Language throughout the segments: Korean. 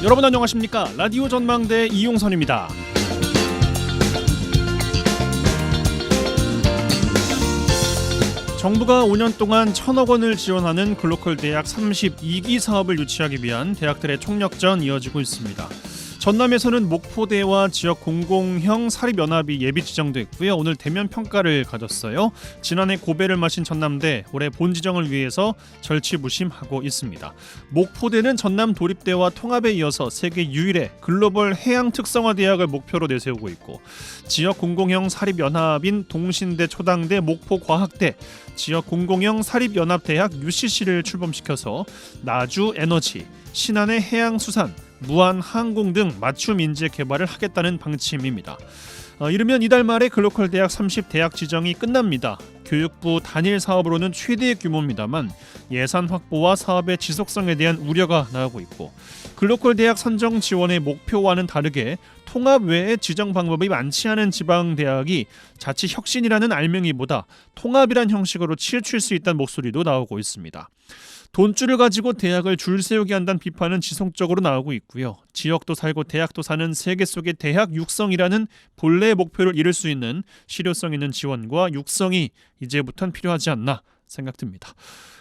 여러분 안녕하십니까? 라디오 전망대 이용선입니다. 정부가 5년 동안 1,000억 원을 지원하는 글로컬 대학 32기 사업을 유치하기 위한 대학들의 총력전 이어지고 있습니다. 전남에서는 목포대와 지역 공공형 사립연합이 예비 지정됐고요. 오늘 대면 평가를 가졌어요. 지난해 고배를 마신 전남대 올해 본 지정을 위해서 절치부심하고 있습니다. 목포대는 전남 도립대와 통합에 이어서 세계 유일의 글로벌 해양 특성화 대학을 목표로 내세우고 있고, 지역 공공형 사립연합인 동신대 초당대 목포과학대, 지역 공공형 사립연합대학 UCC를 출범시켜서 나주 에너지, 신안의 해양수산, 무한 항공 등 맞춤 인재 개발을 하겠다는 방침입니다. 이르면 이달 말에 글로컬 대학 30대학 지정이 끝납니다. 교육부 단일 사업으로는 최대 규모입니다만 예산 확보와 사업의 지속성에 대한 우려가 나오고 있고, 글로컬 대학 선정 지원의 목표와는 다르게 통합 외에 지정 방법이 많지 않은 지방대학이 자치 혁신이라는 알맹이보다 통합이란 형식으로 치우칠 수 있다는 목소리도 나오고 있습니다. 돈줄을 가지고 대학을 줄 세우게 한다는 비판은 지속적으로 나오고 있고요. 지역도 살고 대학도 사는 세계 속의 대학 육성이라는 본래의 목표를 이룰 수 있는 실효성 있는 지원과 육성이 이제부터는 필요하지 않나 생각됩니다.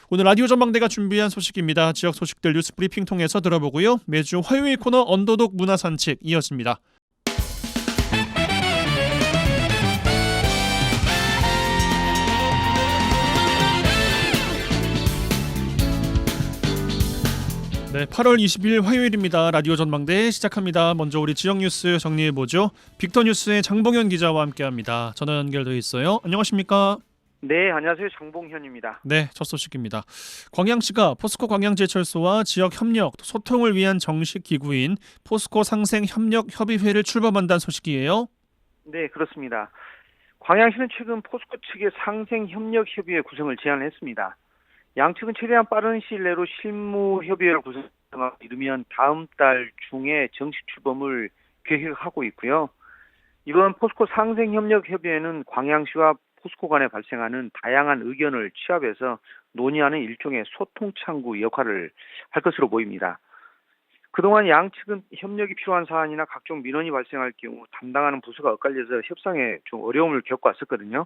오늘 라디오 전망대가 준비한 소식입니다. 지역 소식들 뉴스 브리핑 통해서 들어보고요. 매주 화요일 코너 언더독 문화산책 이어집니다. 네, 8월 20일 화요일입니다. 라디오 전망대 시작합니다. 먼저 우리 지역 뉴스 정리해보죠. 빅터 뉴스의 장봉현 기자와 함께합니다. 전화 연결되어 있어요. 안녕하십니까? 네, 안녕하세요. 장봉현입니다. 네, 첫 소식입니다. 광양시가 포스코 광양제철소와 지역 협력, 소통을 위한 정식 기구인 포스코 상생협력협의회를 출범한다는 소식이에요. 네, 그렇습니다. 광양시는 최근 포스코 측의 상생협력협의회 구성을 제안했습니다. 양측은 최대한 빠른 시일 내로 실무협의회를 구성하고 이르면 다음 달 중에 정식 출범을 계획하고 있고요. 이번 포스코 상생협력협의회는 광양시와 포스코 간에 발생하는 다양한 의견을 취합해서 논의하는 일종의 소통창구 역할을 할 것으로 보입니다. 그동안 양측은 협력이 필요한 사안이나 각종 민원이 발생할 경우 담당하는 부서가 엇갈려서 협상에 좀 어려움을 겪어왔었거든요.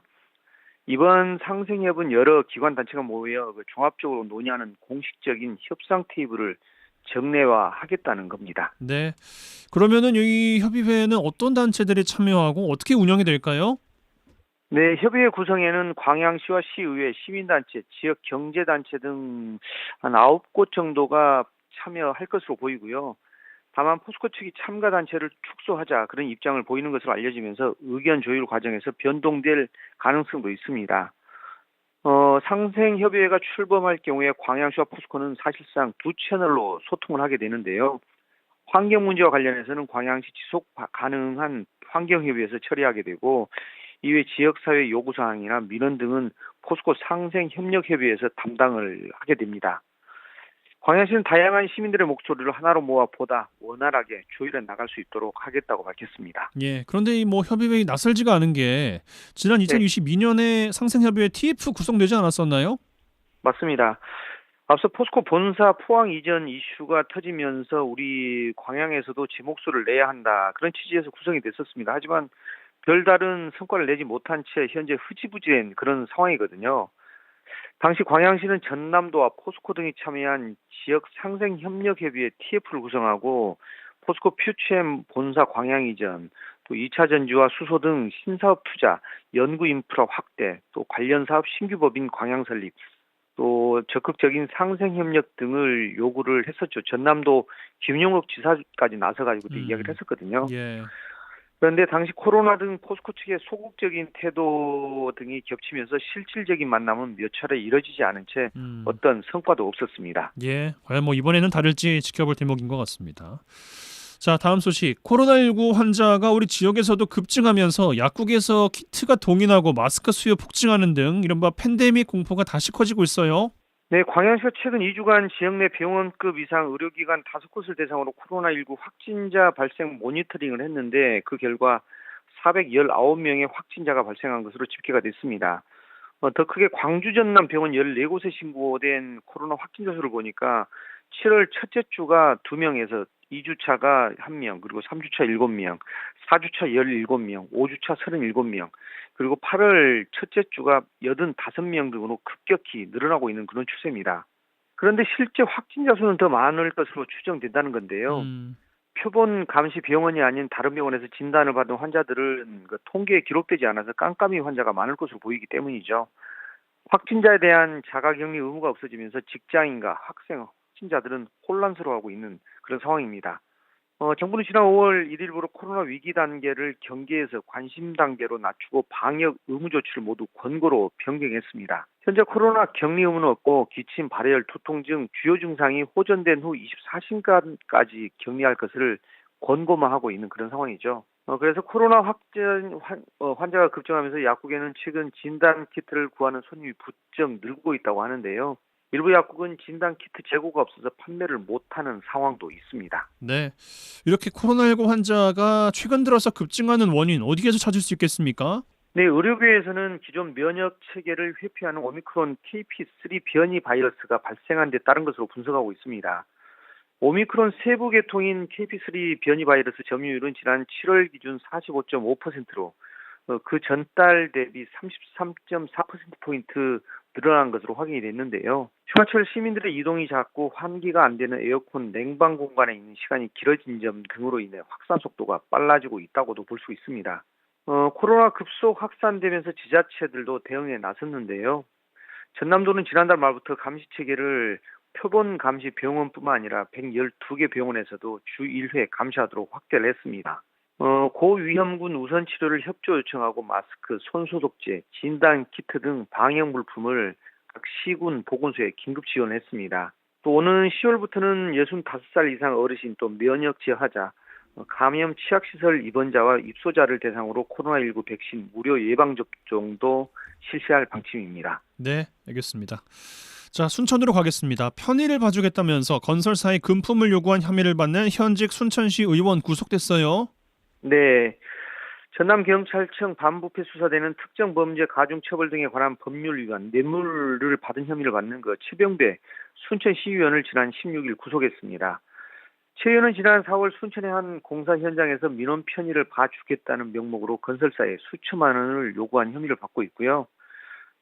이번 상생협은 여러 기관 단체가 모여 종합적으로 논의하는 공식적인 협상 테이블을 정례화하겠다는 겁니다. 네, 그러면은 이 협의회는 어떤 단체들이 참여하고 어떻게 운영이 될까요? 네, 협의회 구성에는 광양시와 시의회, 시민단체, 지역 경제단체 등 한 9곳 정도가 참여할 것으로 보이고요. 다만 포스코 측이 참가 단체를 축소하자 그런 입장을 보이는 것으로 알려지면서 의견 조율 과정에서 변동될 가능성도 있습니다. 상생협의회가 출범할 경우에 광양시와 포스코는 사실상 두 채널로 소통을 하게 되는데요. 환경 문제와 관련해서는 광양시 지속 가능한 환경협의회에서 처리하게 되고, 이외 지역사회 요구사항이나 민원 등은 포스코 상생협력협의회에서 담당을 하게 됩니다. 광양시는 다양한 시민들의 목소리를 하나로 모아 보다 원활하게 조율해 나갈 수 있도록 하겠다고 밝혔습니다. 예, 그런데 이 뭐 협의회에 나설지가 않은 게 지난 2022년에 상생협의회 TF 구성되지 않았었나요? 맞습니다. 앞서 포스코 본사 포항 이전 이슈가 터지면서 우리 광양에서도 제 목소리를 내야 한다, 그런 취지에서 구성이 됐었습니다. 하지만 별다른 성과를 내지 못한 채 현재 흐지부지된 그런 상황이거든요. 당시 광양시는 전남도와 포스코 등이 참여한 지역 상생협력협의회 TF를 구성하고 포스코 퓨처엠 본사 광양 이전, 또 2차 전지와 수소 등 신사업 투자, 연구 인프라 확대, 또 관련 사업 신규 법인 광양 설립, 또 적극적인 상생협력 등을 요구를 했었죠. 전남도 김용옥 지사까지 나서가지고 이야기를 했었거든요. 예. 그런데 당시 코로나 등 포스코 측의 소극적인 태도 등이 겹치면서 실질적인 만남은 몇 차례 이뤄지지 않은 채 어떤 성과도 없었습니다. 예, 과연 뭐 이번에는 다를지 지켜볼 대목인 것 같습니다. 자, 다음 소식. 코로나19 환자가 우리 지역에서도 급증하면서 약국에서 키트가 동인하고 마스크 수요 폭증하는 등 이른바 팬데믹 공포가 다시 커지고 있어요. 네, 광양시가 최근 2주간 지역 내 병원급 이상 의료기관 5곳을 대상으로 코로나19 확진자 발생 모니터링을 했는데, 그 결과 419명의 확진자가 발생한 것으로 집계가 됐습니다. 더 크게 광주 전남 병원 14곳에 신고된 코로나 확진자 수를 보니까 7월 첫째 주가 2명에서 2주차가 1명, 그리고 3주차 7명, 4주차 17명, 5주차 37명, 그리고 8월 첫째 주가 85명 등으로 급격히 늘어나고 있는 그런 추세입니다. 그런데 실제 확진자 수는 더 많을 것으로 추정된다는 건데요. 표본 감시 병원이 아닌 다른 병원에서 진단을 받은 환자들은 그 통계에 기록되지 않아서 깜깜이 환자가 많을 것으로 보이기 때문이죠. 확진자에 대한 자가격리 의무가 없어지면서 직장인과 학생, 확진자들은 혼란스러워하고 있는 그런 상황입니다. 정부는 지난 5월 1일부로 코로나 위기 단계를 경계에서 관심 단계로 낮추고 방역 의무 조치를 모두 권고로 변경했습니다. 현재 코로나 격리 의무는 없고 기침, 발열, 두통 등 주요 증상이 호전된 후 24시간까지 격리할 것을 권고만 하고 있는 그런 상황이죠. 그래서 코로나 확진 환자가 급증하면서 약국에는 최근 진단 키트를 구하는 손님이 부쩍 늘고 있다고 하는데요. 일부 약국은 진단 키트 재고가 없어서 판매를 못하는 상황도 있습니다. 네, 이렇게 코로나19 환자가 최근 들어서 급증하는 원인 어디에서 찾을 수 있겠습니까? 네, 의료계에서는 기존 면역 체계를 회피하는 오미크론 KP3 변이 바이러스가 발생한 데 따른 것으로 분석하고 있습니다. 오미크론 세부 계통인 KP3 변이 바이러스 점유율은 지난 7월 기준 45.5%로 그 전달 대비 33.4%포인트 늘어난 것으로 확인이 됐는데요. 휴가철 시민들의 이동이 잦고 환기가 안 되는 에어컨 냉방 공간에 있는 시간이 길어진 점 등으로 인해 확산 속도가 빨라지고 있다고도 볼 수 있습니다. 코로나 급속 확산되면서 지자체들도 대응에 나섰는데요. 전남도는 지난달 말부터 감시 체계를 표본 감시 병원뿐만 아니라 112개 병원에서도 주 1회 감시하도록 확대를 했습니다. 고위험군 우선 치료를 협조 요청하고 마스크, 손소독제, 진단 키트 등 방역 물품을 각 시군 보건소에 긴급 지원했습니다. 또 오는 10월부터는 65살 이상 어르신 또 면역 저하자, 감염 취약시설 입원자와 입소자를 대상으로 코로나19 백신 무료 예방접종도 실시할 방침입니다. 네, 알겠습니다. 자, 순천으로 가겠습니다. 편의를 봐주겠다면서 건설사의 금품을 요구한 혐의를 받는 현직 순천시 의원 구속됐어요. 네, 전남경찰청 반부패 수사대는 특정 범죄 가중처벌 등에 관한 법률 위반, 뇌물을 받은 혐의를 받는 최병배 순천시의원을 지난 16일 구속했습니다. 최 의원은 지난 4월 순천의 한 공사 현장에서 민원 편의를 봐주겠다는 명목으로 건설사에 수천만 원을 요구한 혐의를 받고 있고요.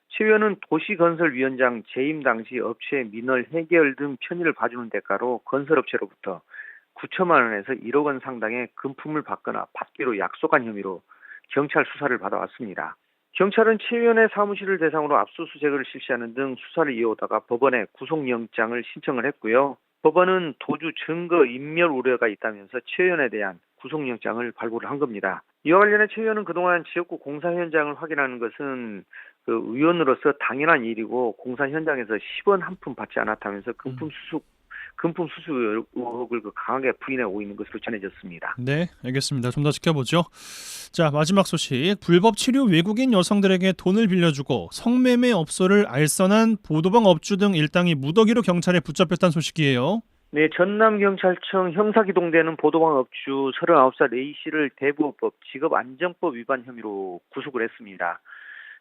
최 의원은 도시건설위원장 재임 당시 업체의 민원 해결 등 편의를 봐주는 대가로 건설업체로부터 9천만 원에서 1억 원 상당의 금품을 받거나 받기로 약속한 혐의로 경찰 수사를 받아왔습니다. 경찰은 최 의원의 사무실을 대상으로 압수수색을 실시하는 등 수사를 이어오다가 법원에 구속영장을 신청을 했고요. 법원은 도주 증거 인멸 우려가 있다면서 최 의원에 대한 구속영장을 발부를 한 겁니다. 이와 관련해 최 의원은 그동안 지역구 공사 현장을 확인하는 것은 의원으로서 당연한 일이고 공사 현장에서 10원 한 푼 받지 않았다면서 금품 수수 의혹을 강하게 부인하고 있는 것으로 전해졌습니다. 네, 알겠습니다. 좀 더 지켜보죠. 자, 마지막 소식. 불법 치료 외국인 여성들에게 돈을 빌려주고 성매매 업소를 알선한 보도방 업주 등 일당이 무더기로 경찰에 붙잡혔다는 소식이에요. 네, 전남경찰청 형사기동대는 보도방 업주 39살 A씨를 대부업법 직업안정법 위반 혐의로 구속을 했습니다.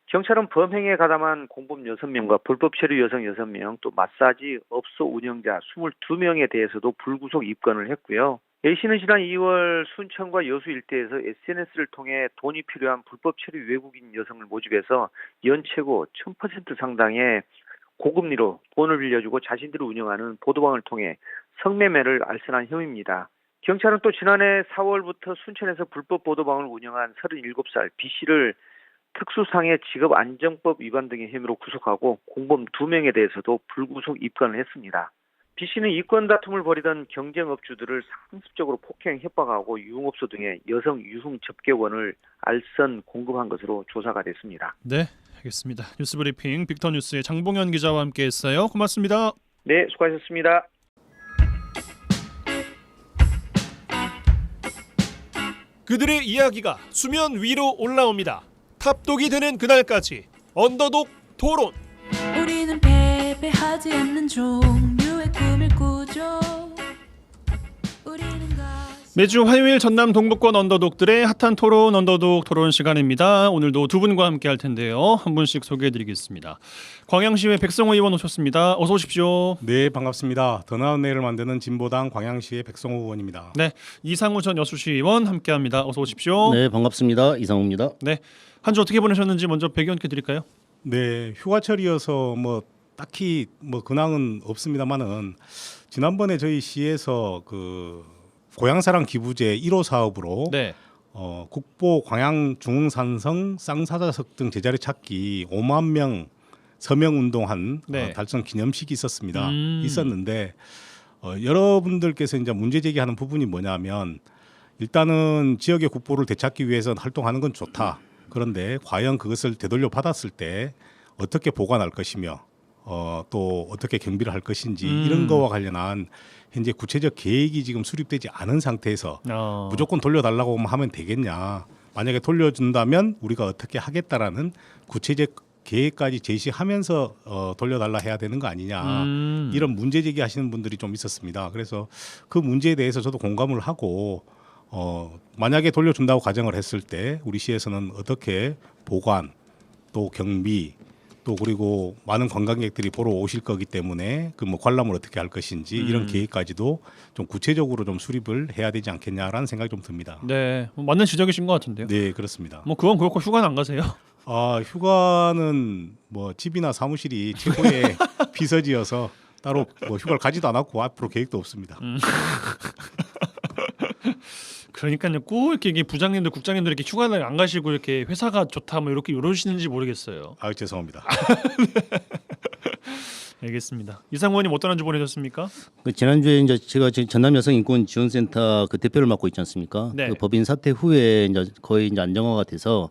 경찰은 범행에 가담한 공범 6명과 불법 체류 여성 6명, 또 마사지 업소 운영자 22명에 대해서도 불구속 입건을 했고요. A씨는 지난 2월 순천과 여수 일대에서 SNS를 통해 돈이 필요한 불법 체류 외국인 여성을 모집해서 연최고 1000% 상당의 고금리로 돈을 빌려주고 자신들이 운영하는 보도방을 통해 성매매를 알선한 혐의입니다. 경찰은 또 지난해 4월부터 순천에서 불법 보도방을 운영한 37살 B씨를 특수상해 직업안정법 위반 등의 혐의로 구속하고 공범 2명에 대해서도 불구속 입건을 했습니다. B씨는 이권 다툼을 벌이던 경쟁업주들을 상습적으로 폭행, 협박하고 유흥업소 등의 여성 유흥 접객원을 알선 공급한 것으로 조사가 됐습니다. 네, 알겠습니다. 뉴스브리핑 빅터뉴스의 장봉현 기자와 함께했어요. 고맙습니다. 네, 수고하셨습니다. 그들의 이야기가 수면 위로 올라옵니다. 탑독이 되는 그날까지 언더독 토론. 우리는 패배하지 않는 종류의 꿈을 꾸죠. 우리는 매주 화요일 전남 동부권 언더독들의 핫한 토론 언더독 토론 시간입니다. 오늘도 두 분과 함께 할 텐데요. 한 분씩 소개해드리겠습니다. 광양시의 백성호 의원 오셨습니다. 어서 오십시오. 네, 반갑습니다. 더 나은 내일을 만드는 진보당 광양시의 백성호 의원입니다. 네, 이상우 전 여수시 의원 함께합니다. 어서 오십시오. 네, 반갑습니다. 이상우입니다. 네, 한 주 어떻게 보내셨는지 먼저 배경께 드릴까요? 네, 휴가철이어서 뭐 딱히 뭐 근황은 없습니다만은 지난번에 저희 시에서 그 고향사랑 기부제 1호 사업으로 네, 국보 광양 중흥산성 쌍사자석 등 제자리 찾기 5만 명 서명 운동한 네. 달성 기념식이 있었습니다. 음. 있었는데 여러분들께서 이제 문제 제기하는 부분이 뭐냐면 일단은 지역의 국보를 되찾기 위해서 활동하는 건 좋다. 그런데 과연 그것을 되돌려 받았을 때 어떻게 보관할 것이며 또 어떻게 경비를 할 것인지 이런 거와 관련한 현재 구체적 계획이 지금 수립되지 않은 상태에서 무조건 돌려달라고 하면 되겠냐. 만약에 돌려준다면 우리가 어떻게 하겠다라는 구체적 계획까지 제시하면서 돌려달라 해야 되는 거 아니냐. 이런 문제 제기하시는 분들이 좀 있었습니다. 그래서 그 문제에 대해서 저도 공감을 하고 만약에 돌려준다고 가정을 했을 때 우리 시에서는 어떻게 보관 또 경비 또 그리고 많은 관광객들이 보러 오실 거기 때문에 그 뭐 관람을 어떻게 할 것인지 이런 계획까지도 좀 구체적으로 좀 수립을 해야 되지 않겠냐라는 생각이 좀 듭니다. 네, 뭐 맞는 지적이신 것 같은데요. 네, 그렇습니다. 뭐 그건 그렇고 휴가는 안 가세요? 휴가는 뭐 집이나 사무실이 최고의 비서지여서 따로 뭐 휴가를 가지도 않았고 앞으로 계획도 없습니다. 그러니까요, 꼭 이렇게 이게 부장님들, 국장님들 이렇게 휴가를 안 가시고 이렇게 회사가 좋다 뭐 이렇게 이러시는지 모르겠어요. 죄송합니다. 알겠습니다. 이상우 의원님 어떤 한 주 보내셨습니까? 그 지난주에 이제 제가 지금 전남 여성 인권 지원센터 그 대표를 맡고 있지 않습니까? 네. 그 법인 사태 후에 이제 거의 이제 안정화가 돼서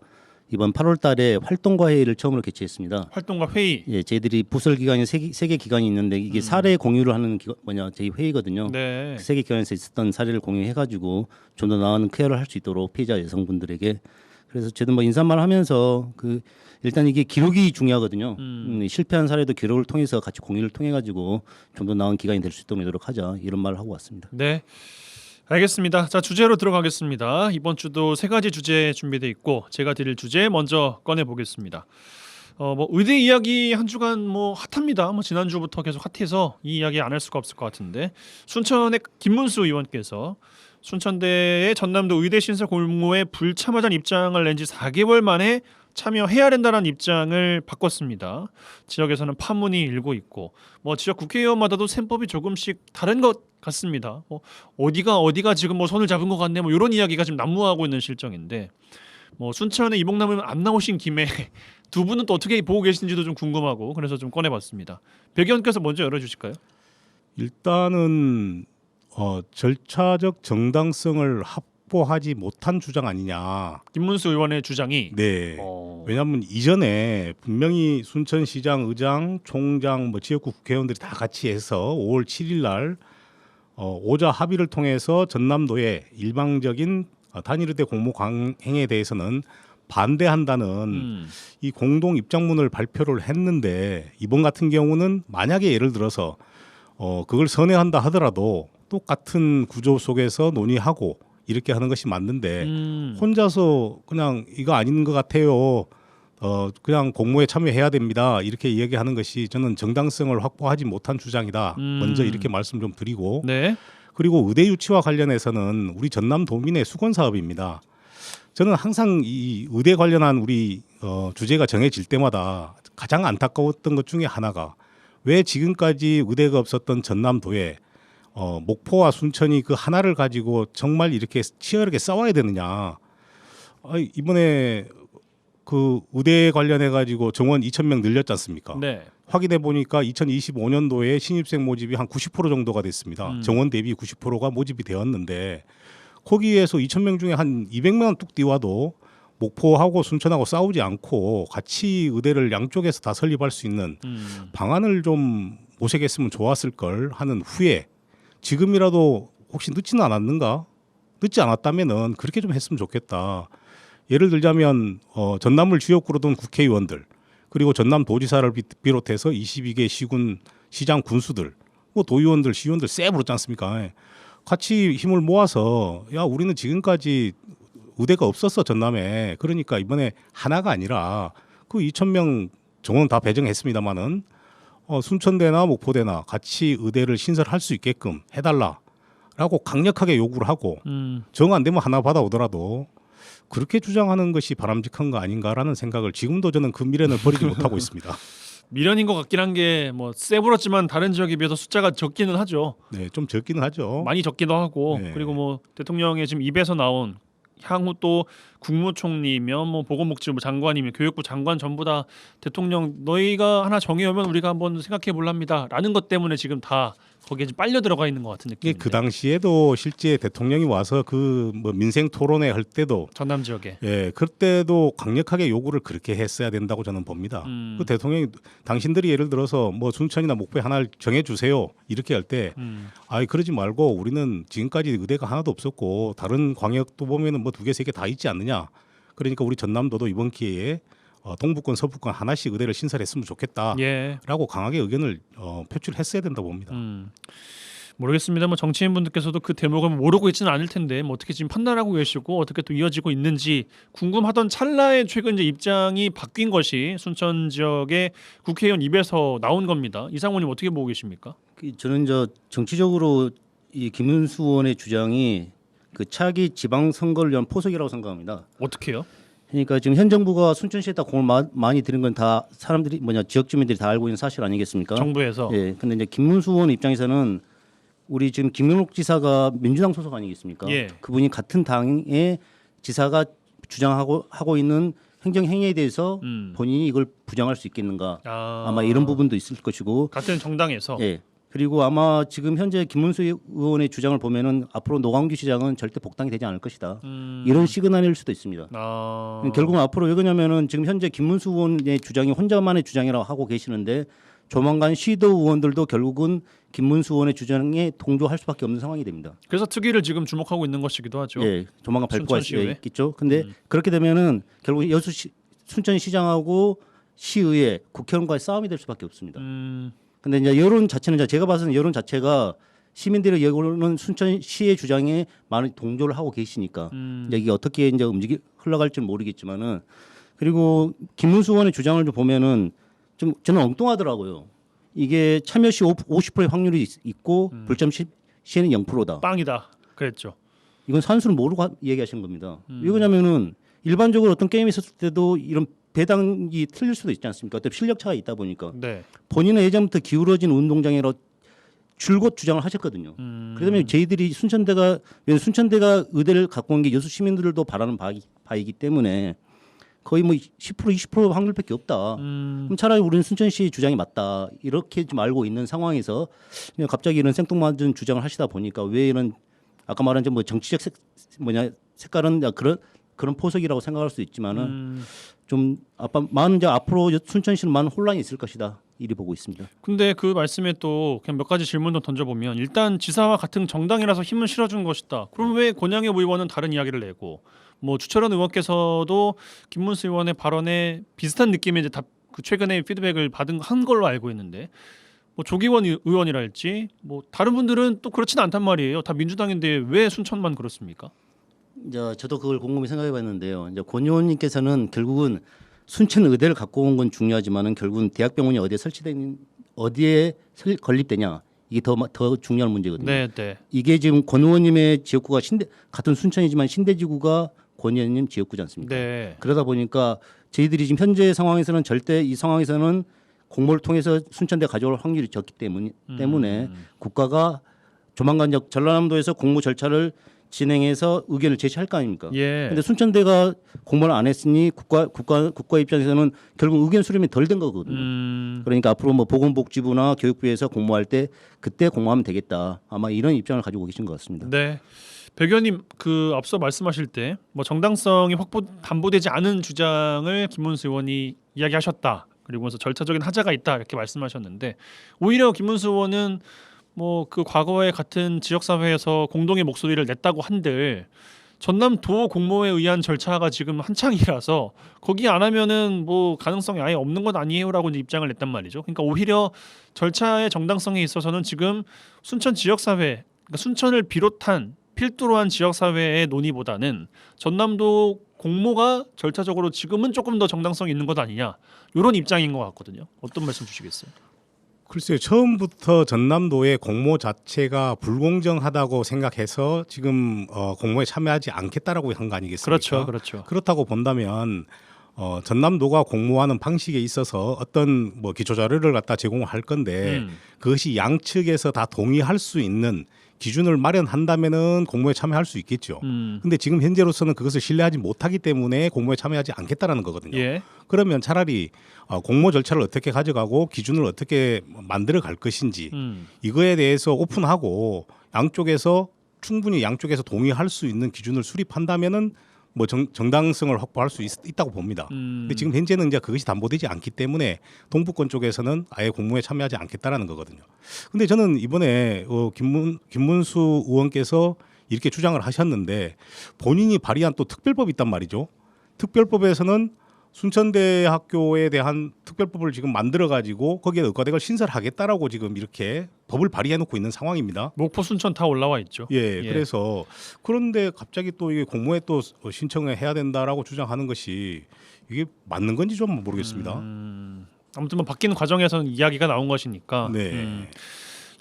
이번 8월달에 활동가 회의를 처음으로 개최했습니다. 활동가 회의. 예, 저희들이 부설 기관이 세 개 기관이 있는데 이게 사례 공유를 하는 저희 회의거든요. 네. 세 개 기관에서 있었던 사례를 공유해가지고 좀 더 나은 케어를 할 수 있도록 피해자 여성분들에게 그래서 저도 뭐 인사말 하면서 그 일단 이게 기록이 중요하거든요. 실패한 사례도 기록을 통해서 같이 공유를 통해 가지고 좀 더 나은 기관이 될 수 있도록 노력하자 이런 말을 하고 왔습니다. 네. 알겠습니다. 자, 주제로 들어가겠습니다. 이번 주도 세 가지 주제 준비돼 있고 제가 드릴 주제 먼저 꺼내 보겠습니다. 뭐 의대 이야기 한 주간 뭐 핫합니다. 뭐 지난주부터 계속 핫해서 이 이야기 안 할 수가 없을 것 같은데 순천의 김문수 의원께서 순천대의 전남도 의대 신설 공모에 불참하자는 입장을 낸 지 4개월 만에 참여해야 된다는 입장을 바꿨습니다. 지역에서는 파문이 일고 있고 뭐 지역 국회의원마다도 셈법이 조금씩 다른 것 같습니다. 뭐 어디가 지금 뭐 손을 잡은 것 같네 뭐 이런 이야기가 지금 난무하고 있는 실정인데 뭐 순천의 이봉남 의원 안 나오신 김에 두 분은 또 어떻게 보고 계신지도 좀 궁금하고 그래서 좀 꺼내봤습니다. 백 의원께서 먼저 열어주실까요? 일단은 절차적 정당성을 확보하지 못한 주장 아니냐. 김문수 의원의 주장이 네. 왜냐하면 이전에 분명히 순천시장, 의장, 총장, 뭐 지역구 국회의원들이 다 같이 해서 5월 7일 날 오자 합의를 통해서 전남도의 일방적인 단일의대 공모 강행에 대해서는 반대한다는 이 공동 입장문을 발표를 했는데 이번 같은 경우는 만약에 예를 들어서 그걸 선회한다 하더라도 똑같은 구조 속에서 논의하고 이렇게 하는 것이 맞는데 혼자서 그냥 이거 아닌 것 같아요. 그냥 공모에 참여해야 됩니다. 이렇게 이야기하는 것이 저는 정당성을 확보하지 못한 주장이다. 먼저 이렇게 말씀 좀 드리고 네. 그리고 의대 유치와 관련해서는 우리 전남도민의 수건 사업입니다. 저는 항상 이 의대 관련한 우리 주제가 정해질 때마다 가장 안타까웠던 것 중에 하나가 왜 지금까지 의대가 없었던 전남도에 목포와 순천이 그 하나를 가지고 정말 이렇게 치열하게 싸워야 되느냐. 이번에 그 의대 관련해 가지고 정원 2,000명 늘렸지 않습니까? 네. 확인해 보니까 2025년도에 신입생 모집이 한 90% 정도가 됐습니다. 정원 대비 90%가 모집이 되었는데 거기에서 2,000명 중에 한 200명 뚝 띄워도 목포하고 순천하고 싸우지 않고 같이 의대를 양쪽에서 다 설립할 수 있는 방안을 좀 모색했으면 좋았을 걸 하는 후에 지금이라도 혹시 늦지는 않았는가? 늦지 않았다면은 그렇게 좀 했으면 좋겠다. 예를 들자면 전남을 지역구로 둔 국회의원들 그리고 전남도지사를 비롯해서 22개 시군 시장 군수들 뭐 도의원들 시의원들 쎄 부르지 않습니까? 같이 힘을 모아서 야 우리는 지금까지 의대가 없었어 전남에. 그러니까 이번에 하나가 아니라 그 2,000명 정원 다 배정했습니다마는 순천대나 목포대나 같이 의대를 신설할 수 있게끔 해달라라고 강력하게 요구를 하고 정 안 되면 하나 받아오더라도 그렇게 주장하는 것이 바람직한 거 아닌가라는 생각을 지금도 저는 그 미련을 버리지 못하고 있습니다. 미련인 것 같긴 한 게 뭐 세부럽지만 다른 지역에 비해서 숫자가 적기는 하죠. 네, 좀 적기는 하죠. 많이 적기도 하고 네. 그리고 뭐 대통령의 지금 입에서 나온 향후 또 국무총리면 뭐 보건복지부 장관이면 교육부 장관 전부 다 대통령 너희가 하나 정해오면 우리가 한번 생각해 볼랍니다라는 것 때문에 지금 다 거기에 지금 빨려 들어가 있는 것 같은 이게 느낌인데. 그 당시에도 실제 대통령이 와서 그 뭐 민생 토론회 할 때도 전남 지역에 그때도 강력하게 요구를 그렇게 했어야 된다고 저는 봅니다. 그 대통령이 당신들이 예를 들어서 뭐 순천이나 목포에 하나를 정해 주세요 이렇게 할 때 아이 그러지 말고 우리는 지금까지 의대가 하나도 없었고 다른 광역도 보면은 뭐 2개, 3개 다 있지 않느냐. 그러니까 우리 전남도도 이번 기회에 동부권, 서부권 하나씩 의대를 신설했으면 좋겠다라고 예. 강하게 의견을 표출했어야 된다고 봅니다. 모르겠습니다. 뭐 정치인분들께서도 그 대목을 모르고 있지는 않을 텐데 뭐 어떻게 지금 판단하고 계시고 어떻게 또 이어지고 있는지 궁금하던 찰나에 최근 이제 입장이 바뀐 것이 순천 지역의 국회의원 입에서 나온 겁니다. 이상호님 어떻게 보고 계십니까? 저는 정치적으로 이 김문수 의원의 주장이 그 차기 지방 선거를 위한 포석이라고 생각합니다. 어떻게요? 그러니까 지금 현 정부가 순천시에다 공을 많이 들인 건 다 사람들이 지역 주민들이 다 알고 있는 사실 아니겠습니까? 정부에서. 예. 근데 이제 김문수 의원 입장에서는 우리 지금 김명록 지사가 민주당 소속 아니겠습니까? 예. 그분이 같은 당의 지사가 하고 있는 행정 행위에 대해서 본인이 이걸 부정할 수 있겠는가? 아마 이런 부분도 있을 것이고. 같은 정당에서. 예. 그리고 아마 지금 현재 김문수 의원의 주장을 보면은 앞으로 노광규 시장은 절대 복당이 되지 않을 것이다. 이런 시그널일 수도 있습니다. 결국은 앞으로 왜 그러냐면은 지금 현재 김문수 의원의 주장이 혼자만의 주장이라고 하고 계시는데 조만간 시도 의원들도 결국은 김문수 의원의 주장에 동조할 수밖에 없는 상황이 됩니다. 그래서 특위를 지금 주목하고 있는 것이기도 하죠. 예, 조만간 발표가 순천시의회? 있겠죠. 근데 그렇게 되면은 결국 순천시장하고 시의회, 국회의원과의 싸움이 될 수밖에 없습니다. 근데 이제 여론 자체는 제가 봐서는 여론 자체가 시민들의 여론은 순천시의 주장에 많이 동조를 하고 계시니까 이제 이게 어떻게 이제 흘러갈지는 모르겠지만은 그리고 김문수 의원의 주장을 좀 보면은 좀 저는 엉뚱하더라고요. 이게 참여 시 50%의 확률이 있고 불참 시에는 0%다. 빵이다. 그랬죠. 이건 산수를 모르고 얘기하시는 겁니다. 왜 그러냐면은 일반적으로 어떤 게임이 있었을 때도 이런 배당이 틀릴 수도 있지 않습니까? 어떤 실력 차가 있다 보니까 네. 본인은 예전부터 기울어진 운동장이라 줄곧 주장을 하셨거든요. 그러면 저희들이 순천대가 의대를 갖고 온 게 여수 시민들도 바라는 바이기 때문에 거의 뭐 10% 20% 확률밖에 없다. 그럼 차라리 우리는 순천시의 주장이 맞다. 이렇게 좀 알고 있는 상황에서 그냥 갑자기 이런 생뚱맞은 주장을 하시다 보니까 왜 이런 아까 말한 뭐 정치적 색깔은 그런 포석이라고 생각할 수 있지만은 좀 앞으로 순천시는 많은 혼란이 있을 것이다. 이리 보고 있습니다. 근데 그 말씀에 또 그냥 몇 가지 질문 좀 던져보면 일단 지사와 같은 정당이라서 힘을 실어준 것이다. 그럼 왜 권양엽 의원은 다른 이야기를 내고 뭐 주철원 의원께서도 김문수 의원의 발언에 비슷한 느낌의 이제 그 최근에 피드백을 한 걸로 알고 있는데 뭐 조기원 의원이랄지 뭐 다른 분들은 또 그렇지는 않단 말이에요. 다 민주당인데 왜 순천만 그렇습니까? 이제 저도 그걸 곰곰이 생각해봤는데요. 이제 권 의원님께서는 결국은 순천 의대를 갖고 온 건 중요하지만은 결국은 대학병원이 어디에 건립되냐 이게 더 중요한 문제거든요. 네. 이게 지금 권 의원님의 지역구가 같은 순천이지만 신대지구가 권 의원님 지역구지 않습니까? 네. 그러다 보니까 저희들이 지금 현재 상황에서는 절대 이 상황에서는 공모를 통해서 순천대 가져올 확률이 적기 때문에 국가가 조만간 전라남도에서 공모 절차를 진행해서 의견을 제시할 거 아닙니까? 예. 근데 순천대가 공모를 안 했으니 국가 입장에서는 결국 의견 수렴이 덜 된 거거든요. 그러니까 앞으로 뭐 보건복지부나 교육부에서 공모할 때 그때 공모하면 되겠다. 아마 이런 입장을 가지고 계신 것 같습니다. 네. 백 의원님 그 앞서 말씀하실 때 뭐 정당성이 담보되지 않은 주장을 김문수 의원이 이야기하셨다. 그리고서 절차적인 하자가 있다 이렇게 말씀하셨는데 오히려 김문수 의원은 뭐 그 과거에 같은 지역사회에서 공동의 목소리를 냈다고 한들 전남도 공모에 의한 절차가 지금 한창이라서 거기 안 하면은 뭐 가능성이 아예 없는 건 아니에요라고 이제 입장을 냈단 말이죠. 그러니까 오히려 절차의 정당성에 있어서는 지금 순천 지역사회 그러니까 순천을 비롯한 필두로 한 지역 사회의 논의보다는 전남도 공모가 절차적으로 지금은 조금 더 정당성이 있는 것 아니냐 이런 입장인 것 같거든요. 어떤 말씀 주시겠어요? 글쎄요, 처음부터 전남도의 공모 자체가 불공정하다고 생각해서 지금 공모에 참여하지 않겠다라고 한 거 아니겠습니까? 그렇죠, 그렇죠. 그렇다고 본다면 전남도가 공모하는 방식에 있어서 어떤 뭐 기초 자료를 갖다 제공할 건데 그것이 양측에서 다 동의할 수 있는 기준을 마련한다면은 공모에 참여할 수 있겠죠. 근데 지금 현재로서는 그것을 신뢰하지 못하기 때문에 공모에 참여하지 않겠다라는 거거든요. 예. 그러면 차라리 공모 절차를 어떻게 가져가고 기준을 어떻게 만들어 갈 것인지 이거에 대해서 오픈하고 충분히 양쪽에서 동의할 수 있는 기준을 수립한다면은 뭐 정당성을 확보할 수 있다고 봅니다. 근데 지금 현재는 이제 그것이 담보되지 않기 때문에 동부권 쪽에서는 아예 공모에 참여하지 않겠다라는 거거든요. 근데 저는 이번에 김문수 의원께서 이렇게 주장을 하셨는데 본인이 발의한 또 특별법이 있단 말이죠. 특별법에서는 순천대학교에 대한 특별법을 지금 만들어 가지고 거기에 의과대학을 신설을 하겠다라고 지금 이렇게 법을 발의해 놓고 있는 상황입니다. 목포 순천 다 올라와 있죠. 예, 그래서 그런데 갑자기 또 이게 공모에 또 신청을 해야 된다라고 주장하는 것이 이게 맞는 건지 좀 모르겠습니다. 아무튼 뭐 바뀌는 과정에서는 이야기가 나온 것이니까. 네.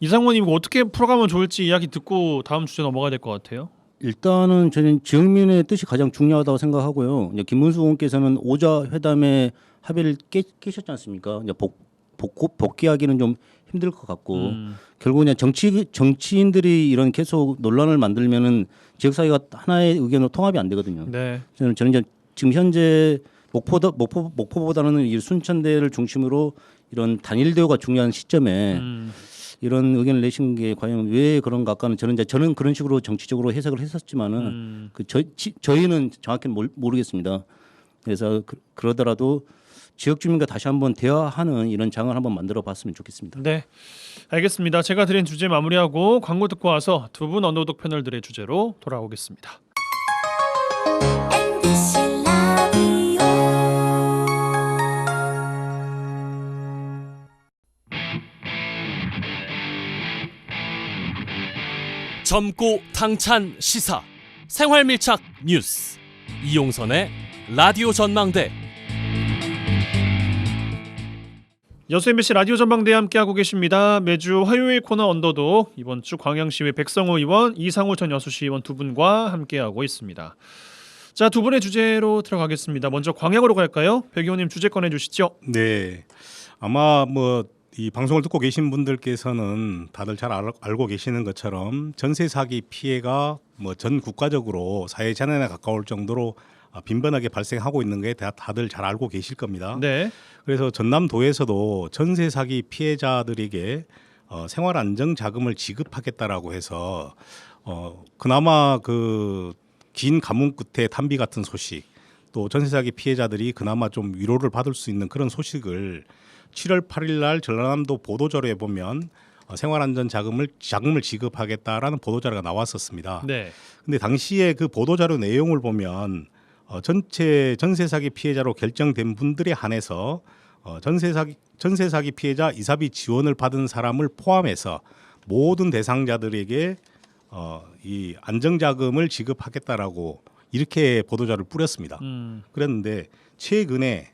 이상원님 이거 어떻게 풀어가면 좋을지 이야기 듣고 다음 주제 넘어가야 될 것 같아요. 일단은 저는 지역민의 뜻이 가장 중요하다고 생각하고요. 이제 김문수 의원께서는 오자 회담에 합의를 깨셨지 않습니까? 이제 복귀하기는 좀 힘들 것 같고 결국 그냥 정치인들이 이런 계속 논란을 만들면은 지역 사회가 하나의 의견으로 통합이 안 되거든요. 네. 저는 이제 지금 현재 목포보다는 이 순천대를 중심으로 이런 단일 대우가 중요한 시점에 이런 의견을 내신 게 과연 왜 그런가 아까는 저는 그런 식으로 정치적으로 해석을 했었지만은 저희는 정확히는 모르겠습니다. 그래서 그러더라도 지역 주민과 다시 한번 대화하는 이런 장을 한번 만들어 봤으면 좋겠습니다. 네. 알겠습니다. 제가 드린 주제 마무리하고 광고 듣고 와서 두 분 언더독 패널들의 주제로 돌아오겠습니다. MBC 라디오 젊고 당찬 시사 생활밀착 뉴스 이용선의 라디오 전망대. 여수 MBC 라디오 전망대에 함께하고 계십니다. 매주 화요일 코너 언더독 이번 주 광양시의 백성호 의원, 이상호 전 여수시 의원 두 분과 함께하고 있습니다. 자, 두 분의 주제로 들어가겠습니다. 먼저 광양으로 갈까요? 백 의원님 주제 꺼내주시죠. 네, 아마 뭐 이 방송을 듣고 계신 분들께서는 다들 잘 알고 계시는 것처럼 전세 사기 피해가 뭐 전 국가적으로 사회 재난에 가까울 정도로 빈번하게 발생하고 있는 게 다들 잘 알고 계실 겁니다. 네. 그래서 전남도에서도 전세 사기 피해자들에게 생활 안정 자금을 지급하겠다라고 해서 그나마 그 긴 가뭄 끝에 탄비 같은 소식, 또 전세 사기 피해자들이 그나마 좀 위로를 받을 수 있는 그런 소식을 7월 8일 날 전라남도 보도자료에 보면 생활 안전 자금을 지급하겠다라는 보도자료가 나왔었습니다. 네. 근데 당시에 그 보도자료 내용을 보면 전체 전세 사기 피해자로 결정된 분들에 한해서 전세 사기 피해자 이사비 지원을 받은 사람을 포함해서 모든 대상자들에게 이 안정자금을 지급하겠다라고 이렇게 보도자료를 뿌렸습니다. 그랬는데 최근에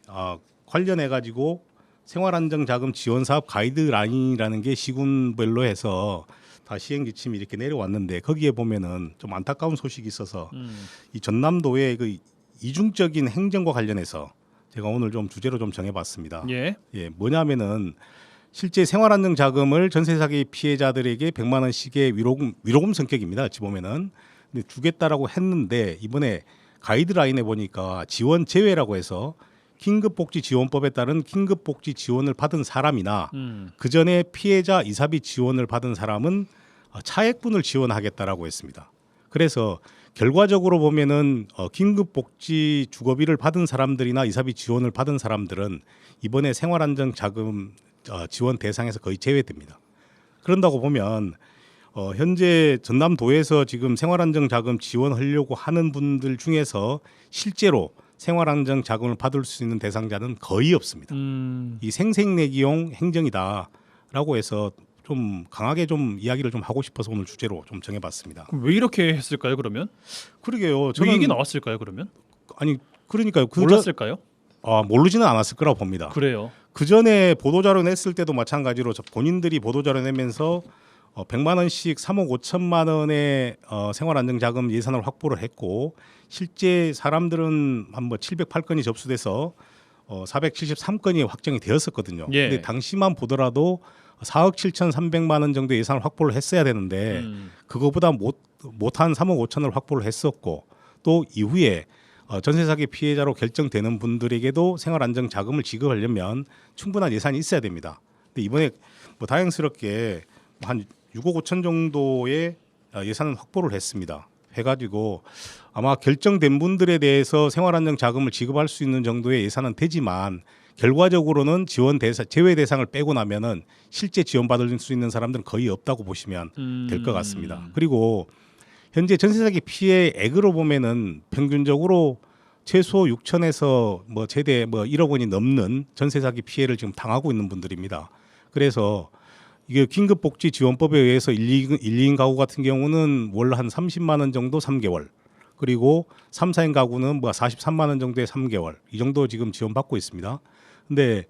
관련해 가지고 생활안정자금 지원사업 가이드라인이라는 게 시군별로 해서 다 시행 지침이 이렇게 내려왔는데 거기에 보면은 좀 안타까운 소식이 있어서 이 전남도의 그 이중적인 행정과 관련해서 제가 오늘 좀 주제로 좀 정해봤습니다. 예. 뭐냐면은 실제 생활안정자금을 전세 사기 피해자들에게 100만 원씩의 위로금 성격입니다. 어찌 보면은 근데 주겠다라고 했는데 이번에 가이드라인에 보니까 지원 제외라고 해서 긴급복지지원법에 따른 긴급복지 지원을 받은 사람이나 그 전에 피해자 이사비 지원을 받은 사람은 차액분을 지원하겠다라고 했습니다. 그래서 결과적으로 보면은 긴급복지 주거비를 받은 사람들이나 이사비 지원을 받은 사람들은 이번에 생활안정자금 지원 대상에서 거의 제외됩니다. 그런다고 보면 현재 전남도에서 지금 생활안정자금 지원하려고 하는 분들 중에서 실제로 생활안정자금을 받을 수 있는 대상자는 거의 없습니다. 이 생색내기용 행정이다라고 해서 좀 강하게 좀 이야기를 좀 하고 싶어서 오늘 주제로 좀 정해봤습니다. 그럼 왜 이렇게 했을까요? 그러면 그러게요. 왜 저는 이게 나왔을까요? 그러면 아니 그러니까요. 몰랐을까요? 모르지는 않았을 거라고 봅니다. 그래요. 그 전에 보도자료 냈을 때도 마찬가지로 본인들이 보도자료 내면서 100만 원씩 3억 5천만 원의 생활안정자금 예산을 확보를 했고 실제 사람들은 한 뭐 708건이 접수돼서 473건이 확정이 되었었거든요. 예. 근데 당시만 보더라도 4억 7,300만 원 정도 예산을 확보를 했어야 되는데 그거보다 못한 3억 5천을 확보를 했었고 또 이후에 전세 사기 피해자로 결정되는 분들에게도 생활안정 자금을 지급하려면 충분한 예산이 있어야 됩니다. 근데 이번에 뭐 다행스럽게 한 6억 5천 정도의 예산은 확보를 했습니다. 해가지고 아마 결정된 분들에 대해서 생활안정 자금을 지급할 수 있는 정도의 예산은 되지만 결과적으로는 제외 대상을 빼고 나면은 실제 지원받을 수 있는 사람들은 거의 없다고 보시면 될 것 같습니다. 그리고 현재 전세 사기 피해액으로 보면은 평균적으로 최소 6천에서 뭐 최대 뭐 1억 원이 넘는 전세 사기 피해를 지금 당하고 있는 분들입니다. 그래서 이게 긴급복지지원법에 의해서 1, 2인 가구 같은 경우는 월 한 30만 원 정도 3개월, 그리고 3, 4인 가구는 뭐 43만 원 정도의 3개월 이 정도 지금 지원받고 있습니다. 근데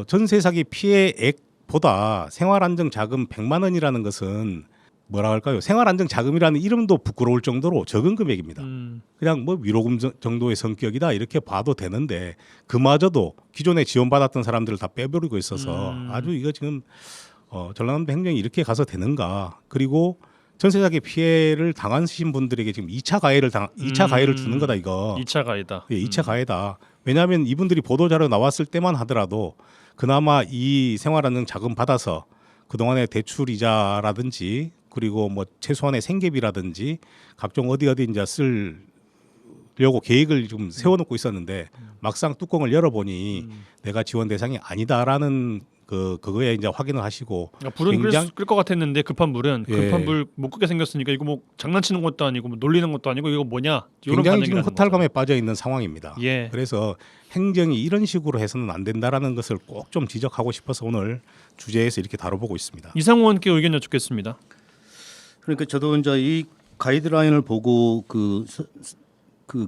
전세 사기 피해액보다 생활안정자금 100만 원이라는 것은 뭐라 할까요? 생활안정자금이라는 이름도 부끄러울 정도로 적은 금액입니다. 그냥 뭐 위로금 정도의 성격이다 이렇게 봐도 되는데 그마저도 기존에 지원받았던 사람들을 다 빼버리고 있어서 아주 이거 지금 전라남도 행정이 이렇게 가서 되는가. 그리고 전세 사기 피해를 당하신 분들에게 지금 2차 가해를 주는 거다 이거. 2차 가해다. 예, 2차 가해다. 왜냐하면 이분들이 보도자료 나왔을 때만 하더라도 그나마 이 생활안정 자금 받아서 그동안의 대출이자라든지 그리고 뭐 최소한의 생계비라든지 각종 어디 이제 쓰려고 계획을 좀 세워놓고 있었는데 막상 뚜껑을 열어보니 내가 지원 대상이 아니다라는 그거에 이제 확인을 하시고 그러니까 불은 굉장히- 끌 것 같았는데 급한 물은 예. 급한 물 못 끄게 생겼으니까 이거 뭐 장난치는 것도 아니고 뭐 놀리는 것도 아니고 이거 뭐냐 이런 굉장히 지금 반응이라는 허탈감에 빠져 있는 상황입니다. 거죠. 예. 그래서 행정이 이런 식으로 해서는 안 된다라는 것을 꼭 좀 지적하고 싶어서 오늘 주제에서 이렇게 다뤄보고 있습니다. 이상원께 의견 여쭙겠습니다. 그러니까 저도 이제 이 가이드라인을 보고 그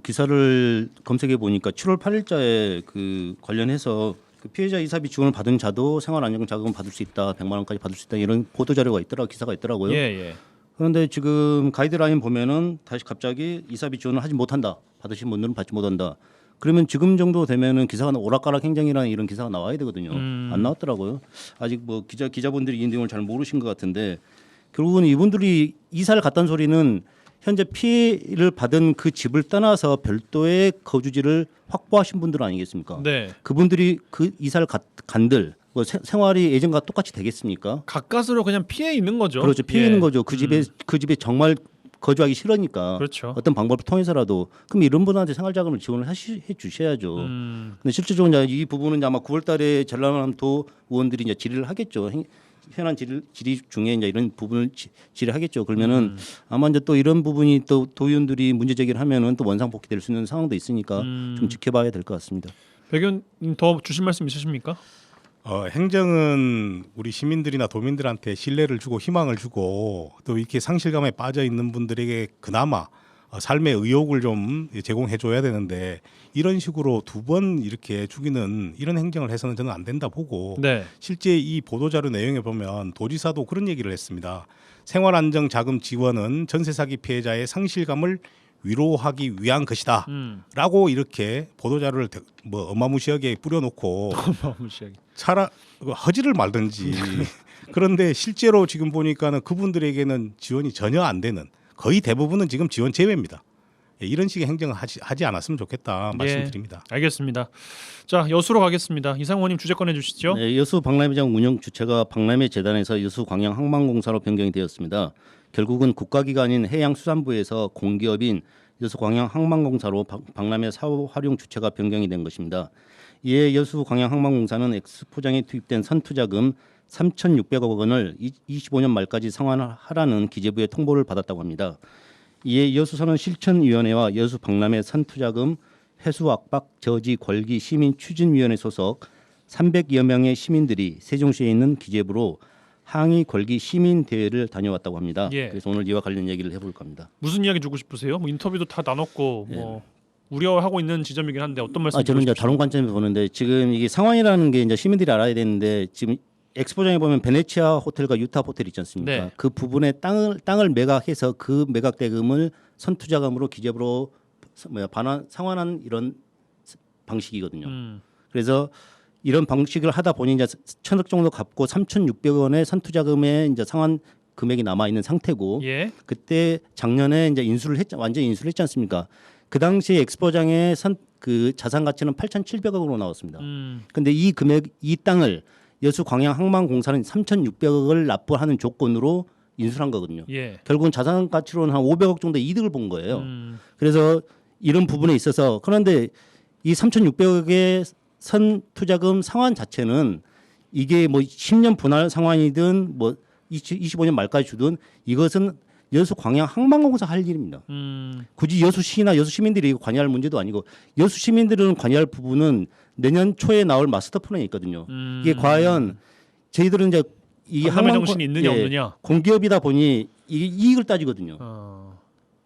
기사를 검색해 보니까 7월 8일자에 그 관련해서 그 피해자 이사비 지원을 받은 자도 생활안정 자금을 받을 수 있다, 100만 원까지 받을 수 있다 이런 보도 자료가 있더라, 기사가 있더라고요. 예. 그런데 지금 가이드라인 보면은 다시 갑자기 이사비 지원을 하지 못한다, 받으신 분들은 받지 못한다. 그러면 지금 정도 되면은 기사가 오락가락 행정이라는 이런 기사가 나와야 되거든요. 안 나왔더라고요. 아직 뭐 기자분들이 이 내용을 잘 모르신 것 같은데 결국은 이분들이 이사를 갔다는 소리는 현재 피해를 받은 그 집을 떠나서 별도의 거주지를 확보하신 분들 아니겠습니까? 네. 그분들이 그 이사를 간들 뭐 생활이 예전과 똑같이 되겠습니까? 가까스로 그냥 피해 있는 거죠. 그렇죠. 피해 예. 있는 거죠. 그 집에 정말 거주하기 싫으니까 그렇죠. 어떤 방법을 통해서라도 그럼 이런 분한테 생활자금을 지원을 해 주셔야죠. 근데 실질적으로 이제 이 부분은 이제 아마 9월달에 전라남도 의원들이 이제 질의를 하겠죠. 현안 질의 중에 이제 이런 부분을 질의하겠죠. 그러면은 아마 이제 또 이런 부분이 또 도의원들이 문제 제기를 하면은 또 원상복귀될 수 있는 상황도 있으니까 좀 지켜봐야 될 것 같습니다. 백의원 더 주실 말씀 있으십니까? 행정은 우리 시민들이나 도민들한테 신뢰를 주고 희망을 주고 또 이렇게 상실감에 빠져 있는 분들에게 그나마 삶의 의욕을 좀 제공해 줘야 되는데 이런 식으로 두 번 이렇게 죽이는 이런 행정을 해서는 저는 안 된다 보고 네. 실제 이 보도자료 내용에 보면 도지사도 그런 얘기를 했습니다. 생활안정자금 지원은 전세 사기 피해자의 상실감을 위로하기 위한 것이다 라고 이렇게 보도자료를 뭐 어마무시하게 뿌려놓고 무시하게. 허지를 말든지 그런데 실제로 지금 보니까는 그분들에게는 지원이 전혀 안 되는 거의 대부분은 지금 지원 제외입니다. 예, 이런 식의 행정을 하지 않았으면 좋겠다 말씀드립니다. 알겠습니다. 자, 여수로 가겠습니다. 이상원님 주제 꺼내 주시죠. 네, 여수 박람회장 운영 주체가 박람회 재단에서 여수 광양 항만공사로 변경이 되었습니다. 결국은 국가기관인 해양수산부에서 공기업인 여수 광양 항만공사로 박람회 사업 활용 주체가 변경이 된 것입니다. 이에 여수 광양 항만공사는 엑스포장에 투입된 선투자금 3,600억 원을 25년 말까지 상환하라는 기재부의 통보를 받았다고 합니다. 이에 여수서는 실천위원회와 여수 박람회 선투자금 회수 압박 저지 권리 시민 추진위원회 소속 300여 명의 시민들이 세종시에 있는 기재부로 항의 걸기 시민 대회를 다녀왔다고 합니다. 예. 그래서 오늘 이와 관련 얘기를 해볼 겁니다. 무슨 이야기 주고 싶으세요? 뭐 인터뷰도 다 나눴고 예. 뭐 우려하고 있는 지점이긴 한데 어떤 말씀? 저는 이제 주고 다른 관점에서 보는데 지금 이게 상황이라는 게 이제 시민들이 알아야 되는데 지금 엑스포장에 보면 베네치아 호텔과 유타 호텔 있지 않습니까? 네. 그 부분에 땅을 매각해서 그 매각 대금을 선투자금으로 기재부로 상환한 이런 방식이거든요. 그래서 이런 방식을 하다 보니 이제 1,000억 정도 갚고 3,600원의 선투자금에 이제 상환 금액이 남아 있는 상태고 예. 그때 작년에 이제 완전 인수를 했지 않습니까? 그 당시 엑스포장의 그 자산 가치는 8,700억으로 나왔습니다. 근데 이 땅을 여수광양항만공사는 3,600억을 납부하는 조건으로 인수한 거거든요. 예. 결국은 자산 가치로는 한 500억 정도 이득을 본 거예요. 그래서 이런 부분에 있어서 그런데 이 3,600억의 선투자금 상환 자체는 이게 뭐 10년 분할 상환이든 뭐 25년 말까지 주든 이것은 여수광양항만공사 할 일입니다. 굳이 여수시나 여수시민들이 관여할 문제도 아니고 여수시민들은 관여할 부분은 내년 초에 나올 마스터 플랜이 있거든요. 이게 과연 저희들은 이제 이 강남의 정신이 있느냐 없느냐. 공기업이다 보니 이게 이익을 따지거든요.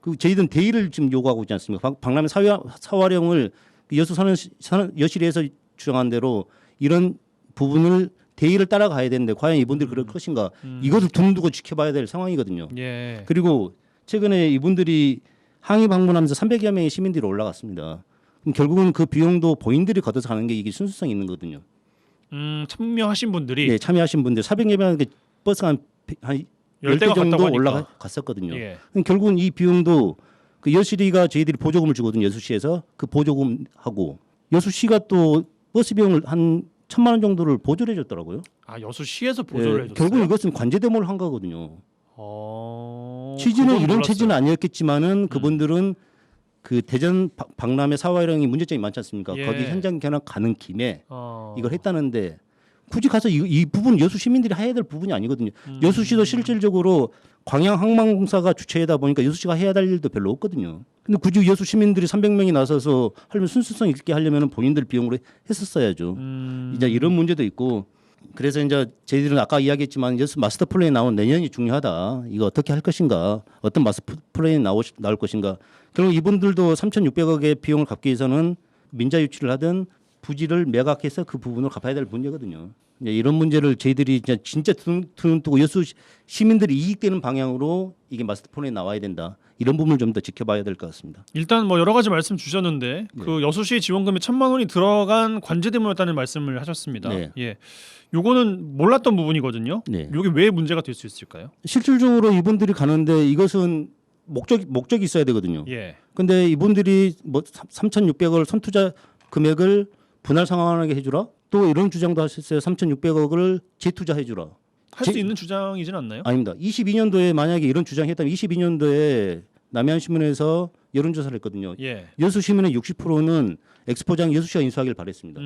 그 저희들은 대의를 지금 요구하고 있지 않습니까? 박람회 사활용을 여수 여시리에서 주장한 대로 이런 부분을 대의를 따라가야 되는데 과연 이분들이 그럴 것인가? 이것을 두고 지켜봐야 될 상황이거든요. 예. 그리고 최근에 이분들이 항의 방문하면서 300여 명의 시민들이 올라갔습니다. 그럼 결국은 그 비용도 본인들이 걷어서 가는 게 이게 순수성이 있는 거거든요. 참여하신 분들이 네, 참여하신 분들 400여 명의 버스가 한 10대 정도 올라갔었거든요. 예. 그럼 결국은 이 비용도 그 여수시가 저희들이 보조금을 주거든요. 여수시에서 그 보조금하고 여수시가 또 버스 비용을 한 1,000만 원 정도를 보조를 해줬더라고요. 아 여수시에서 보조를 해줬어요. 결국 이것은 관제 대모를 한 거거든요. 취지는 그건 이런 몰랐어요. 취지는 아니었겠지만은 그분들은 그 대전 박람회 사활용이 문제점이 많지 않습니까? 예. 거기 현장 견학 가는 김에 이걸 어. 했다는데 굳이 가서 이 부분 여수 시민들이 해야 될 부분이 아니거든요. 여수시도 실질적으로 광양항만공사가 주체이다 보니까 여수시가 해야 될 일도 별로 없거든요. 근데 굳이 여수 시민들이 300명이 나서서 하려면 순수성 있게 하려면 본인들 비용으로 했었어야죠. 이제 이런 문제도 있고 그래서 이제 저희들은 아까 이야기했지만 여수 마스터 플랜이 나온 내년이 중요하다. 이거 어떻게 할 것인가? 어떤 마스터 플랜이 나올 것인가? 결국 이분들도 3,600억의 비용을 갚기 위해서는 민자 유치를 하든 부지를 매각해서 그 부분을 갚아야 될 문제거든요. 이제 이런 문제를 저희들이 진짜 두눈 뜨고 여수 시민들이 이익되는 방향으로 이게 마스터 플랜이 나와야 된다. 이런 부분을 좀 더 지켜봐야 될 것 같습니다. 일단 뭐 여러 가지 말씀 주셨는데 그 여수시 지원금에 1,000만 원이 들어간 관제 대모였다는 말씀을 하셨습니다. 네. 예. 요거는 몰랐던 부분이거든요. 네. 요게 왜 문제가 될 수 있을까요? 실질적으로 이분들이 가는데 이것은 목적이 있어야 되거든요. 예. 근데 이분들이 뭐 3,600을 선투자 금액을 분할 상환하게 해주라. 또 이런 주장도 하셨어요. 3,600억을 재투자해주라. 할 수 있는 주장이진 않나요? 아닙니다. 22년도에 만약에 이런 주장했다면 22년도에 남해안신문에서 여론조사를 했거든요. 예. 여수 시민의 60%는 엑스포장 여수시가 인수하기를 바랬습니다.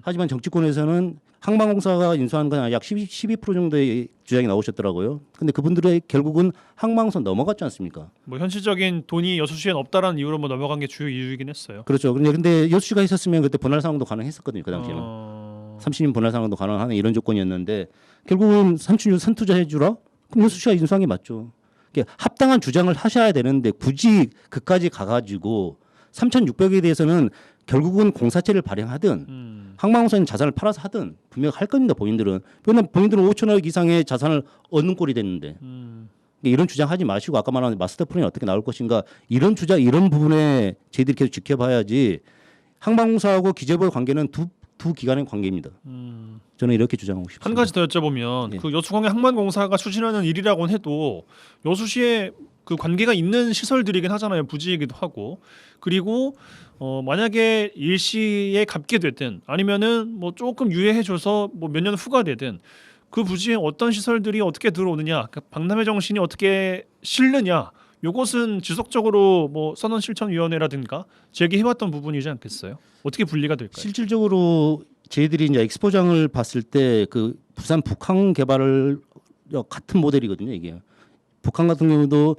하지만 정치권에서는 항만공사가 인수한 건 약 12% 정도의 주장이 나오셨더라고요. 근데 그분들의 결국은 항만공사 넘어갔지 않습니까? 뭐 현실적인 돈이 여수시엔 없다라는 이유로 뭐 넘어간 게 주요 이유이긴 했어요. 그렇죠. 근데 여수시가 있었으면 그때 분할 상환도 가능했었거든요. 그 당시에는. 30년 분할 상환도 가능한 이런 조건이었는데 결국은 선투자해주라? 그럼 여수시가 인수한 게 맞죠. 합당한 주장을 하셔야 되는데 굳이 그까지 가가지고 3,600억에 대해서는 결국은 공사채를 발행하든 항만공사는 자산을 팔아서 하든 분명히 할 겁니다. 본인들은. 왜냐하면 본인들은 5천억 이상의 자산을 얻는 꼴이 됐는데 이런 주장하지 마시고 아까 말한 마스터 플랜이 어떻게 나올 것인가 이런 주장 이런 부분에 저희들이 계속 지켜봐야지 항만공사하고 기재부의 관계는 두 기관의 관계입니다. 저는 이렇게 주장하고 싶습니다. 한 가지 더 여쭤보면 예. 그 여수광양 항만공사가 추진하는 일이라고는 해도 여수시에 그 관계가 있는 시설들이긴 하잖아요. 부지이기도 하고 그리고 만약에 일시에 갚게 되든 아니면은 뭐 조금 유예해줘서 뭐 몇 년 후가 되든 그 부지에 어떤 시설들이 어떻게 들어오느냐, 그 박람회 정신이 어떻게 실느냐, 요것은 지속적으로 뭐 선언 실천위원회라든가 제기해왔던 부분이지 않겠어요? 어떻게 분리가 될까요? 실질적으로 저희들이 이제 엑스포장을 봤을 때 그 부산 북항 개발을 같은 모델이거든요. 이게 북한 같은 경우도